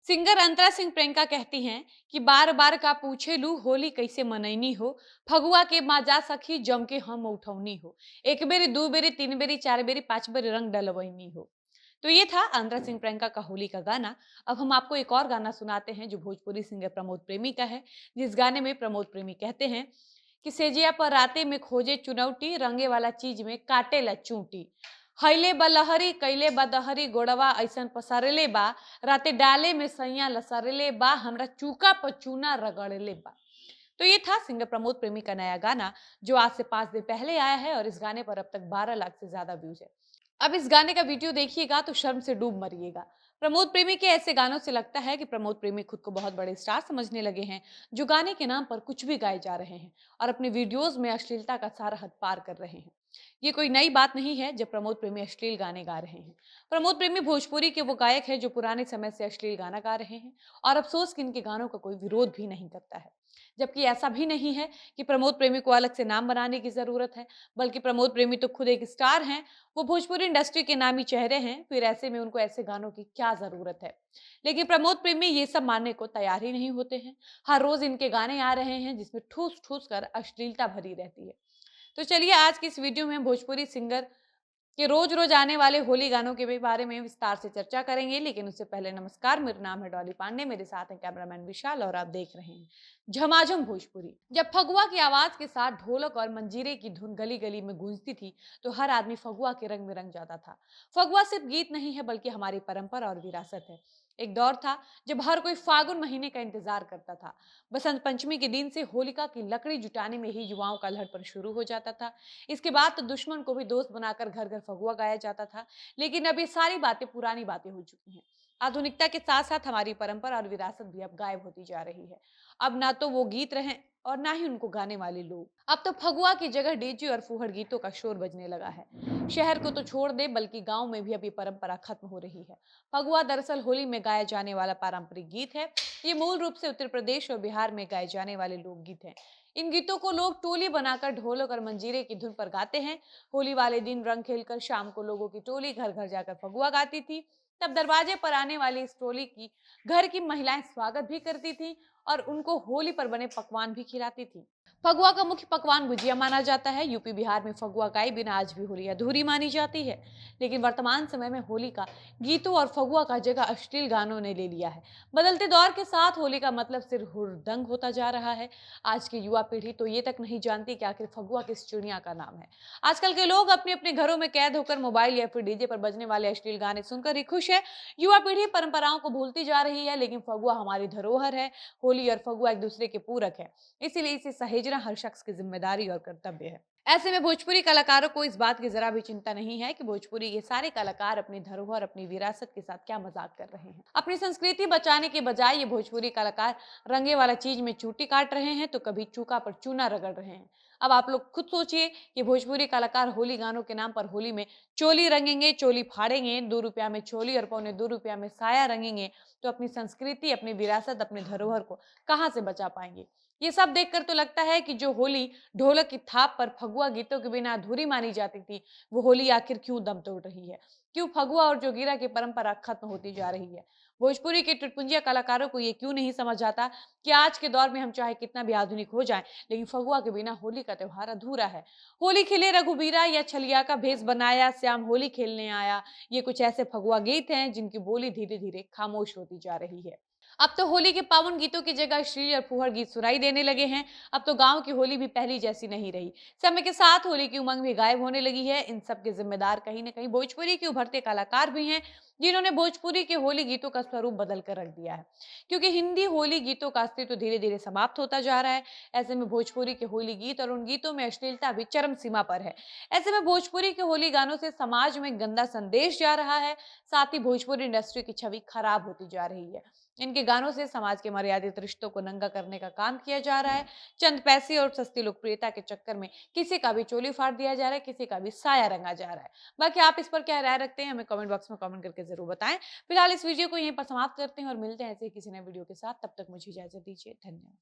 Singer अंतरा सिंह प्रियंका कहती हैं कि बार बार का पूछे लू होली कैसे मनैनी हो, फगुआ के माँ जा सखी जम के हम उठौनी हो, एक बेरी दू बेरी तीन बेरी चार बेरी पांच बेरी रंग डलवैनी हो। तो ये था अंतरा सिंह प्रियंका का होली का गाना। अब हम आपको एक और गाना सुनाते हैं जो भोजपुरी सिंगर प्रमोद प्रेमी का है। जिस गाने में प्रमोद प्रेमी कहते हैं कि सेजिया पर राते में खोजे चुनौती, रंगे वाला चीज में काटे ला चूंटी, हईले बलहरी कैले बदहरी गोड़वा ऐसन पसरले बा, राते डाले में सैया लसरले बा, हमरा चूका पर चूना रगड़ले बा। तो ये था सिंगर प्रमोद प्रेमी का नया गाना जो आज से 5 दिन पहले आया है और इस गाने पर अब तक 12 लाख से ज्यादा व्यूज है। अब इस गाने का वीडियो देखिएगा तो शर्म से डूब मरिएगा। प्रमोद प्रेमी के ऐसे गानों से लगता है कि प्रमोद प्रेमी खुद को बहुत बड़े स्टार समझने लगे हैं, जो गाने के नाम पर कुछ भी गाए जा रहे हैं और अपने वीडियोस में अश्लीलता का सारा हद पार कर रहे हैं। ये कोई नई बात नहीं है जब प्रमोद प्रेमी अश्लील गाने गा रहे हैं। प्रमोद प्रेमी भोजपुरी के वो गायक है जो पुराने समय से अश्लील गाना गा रहे हैं और अफसोस कि इनके गानों का कोई विरोध भी नहीं करता है। जबकि ऐसा भी नहीं है कि प्रमोद प्रेमी को अलग से नाम बनाने की जरूरत है, बल्कि प्रमोद प्रेमी तो खुद एक स्टार हैं। वो भोजपुरी इंडस्ट्री के नामी चेहरे हैं, फिर ऐसे में उनको ऐसे गानों की क्या जरूरत है। लेकिन प्रमोद प्रेमी ये सब मानने को तैयार ही नहीं होते हैं। हर रोज इनके गाने आ रहे हैं जिसमें ठूस ठूस कर अश्लीलता भरी रहती है। तो चलिए आज की इस वीडियो में हम भोजपुरी सिंगर के रोज रोज आने वाले होली गानों के भी बारे में विस्तार से चर्चा करेंगे। लेकिन उससे पहले नमस्कार, मेरा नाम है डॉली पांडे, मेरे साथ हैं कैमरामैन विशाल और आप देख रहे हैं झमाझम भोजपुरी। जब फगुआ की आवाज के साथ ढोलक और मंजीरे की धुन गली गली में गूंजती थी तो हर आदमी फगुआ के रंग में रंग जाता था। फगुआ सिर्फ गीत नहीं है बल्कि हमारी परंपरा और विरासत है। एक दौर था जब हर कोई फागुन महीने का इंतजार करता था। बसंत पंचमी के दिन से होलिका की लकड़ी जुटाने में ही युवाओं का लड़पन शुरू हो जाता था। इसके बाद तो दुश्मन को भी दोस्त बनाकर घर घर फगुआ गाया जाता था। लेकिन अब ये सारी बातें पुरानी बातें हो चुकी हैं। आधुनिकता के साथ साथ हमारी परंपरा और विरासत भी अब गायब होती जा रही है। अब ना तो वो गीत रहे और ना ही उनको गाने वाले लोग। अब तो फगुआ की जगह डीजे और फूहड़ गीतों का शोर बजने लगा है। शहर को तो छोड़ दे बल्कि गांव में भी अब ये परंपरा खत्म हो रही है। फगुआ दरअसल होली में गाया जाने वाला पारंपरिक गीत है। ये मूल रूप से उत्तर प्रदेश और बिहार में गाए जाने वाले लोकगीत हैं। इन गीतों को लोग टोली बनाकर ढोलक और मंजीरे की धुन पर गाते हैं। होली वाले दिन रंग खेलकर शाम को लोगों की टोली घर घर जाकर फगुआ गाती थी। तब दरवाजे पर आने वाली इस टोली की घर की महिलाएं स्वागत भी करती थी और उनको होली पर बने पकवान भी खिलाती थी। फगुआ का मुख्य पकवान गुजिया माना जाता है। यूपी बिहार में फगुआ गाए बिना आज भी होली अधूरी मानी जाती है। लेकिन वर्तमान समय में होली का गीतों और फगुआ का जगह अश्लील गानों ने ले लिया है। बदलते दौर के साथ होली का मतलब सिर्फ हुड़दंग होता जा रहा है। आज की युवा पीढ़ी तो ये तक नहीं जानती कि आखिर फगुआ किस चिड़िया का नाम है। आजकल के लोग अपने अपने घरों में कैद होकर मोबाइल या फिर डीजे पर बजने वाले अश्लील गाने सुनकर ही खुश है। युवा पीढ़ी परंपराओं को भूलती जा रही है, लेकिन फगुआ हमारी धरोहर है। होली और फगुआ एक दूसरे के पूरक है, इसीलिए इसे सहेजना हर शख्स की जिम्मेदारी और कर्तव्य है। ऐसे में भोजपुरी कलाकारों को इस बात की जरा भी चिंता नहीं है कि भोजपुरी ये सारे कलाकार अपनी धरोहर अपनी विरासत के साथ क्या मजाक कर रहे हैं। अपनी संस्कृति बचाने के बजाय ये भोजपुरी कलाकार रंगे वाला चीज में चूटी काट रहे हैं तो कभी चूका पर चूना रगड़ रहे हैं। अब आप लोग खुद सोचिए कि भोजपुरी कलाकार होली गानों के नाम पर होली में चोली रंगेंगे, चोली फाड़ेंगे, 2 रुपया में चोली और पौने 2 रुपया में साया रंगेंगे तो अपनी संस्कृति अपनी विरासत अपने धरोहर को कहाँ से बचा पाएंगे। ये सब देखकर तो लगता है कि जो होली ढोलक की थाप पर फगुआ गीतों के बिना अधूरी मानी जाती थी, वो होली आखिर क्यों दम तोड़ रही है। क्यों फगुआ और जोगीरा की परंपरा खत्म होती जा रही है। भोजपुरी के टुटपुंजिया कलाकारों को ये क्यों नहीं समझ आता कि आज के दौर में हम चाहे कितना भी आधुनिक हो जाएं, लेकिन फगुआ के बिना होली का त्योहार अधूरा है। होली खेले रघुबीरा या छलिया का भेष बनाया, श्याम होली खेलने आया, ये कुछ ऐसे फगुआ गीत हैं जिनकी बोली धीरे धीरे खामोश होती जा रही है। अब तो होली के पावन गीतों की जगह श्रील और फूहड़ गीत सुनाई देने लगे हैं। अब तो गांव की होली भी पहली जैसी नहीं रही। समय के साथ होली की उमंग भी गायब होने लगी है। इन सब के जिम्मेदार कहीं न कहीं भोजपुरी के उभरते कलाकार भी हैं, जिन्होंने भोजपुरी के होली गीतों का स्वरूप बदल कर रख दिया है। क्योंकि हिंदी होली गीतों का अस्तित्व धीरे धीरे समाप्त होता जा रहा है। ऐसे में भोजपुरी के होली गीत और उन गीतों में अश्लीलता भी चरम सीमा पर है। ऐसे में भोजपुरी के होली गानों से समाज में गंदा संदेश जा रहा है। साथ ही भोजपुरी इंडस्ट्री की छवि खराब होती जा रही है। इनके गानों से समाज के मर्यादित रिश्तों को नंगा करने का काम किया जा रहा है। चंद पैसे और सस्ती लोकप्रियता के चक्कर में किसी का भी चोली फाड़ दिया जा रहा है, किसी का भी साया रंगा जा रहा है। बाकी आप इस पर क्या राय रखते हैं हमें कमेंट बॉक्स में कमेंट करके जरूर बताएं। फिलहाल इस वीडियो को यहीं पर समाप्त करते हैं और मिलते हैं ऐसे ही किसी नए वीडियो के साथ। तब तक मुझे इजाजत दीजिए। धन्यवाद।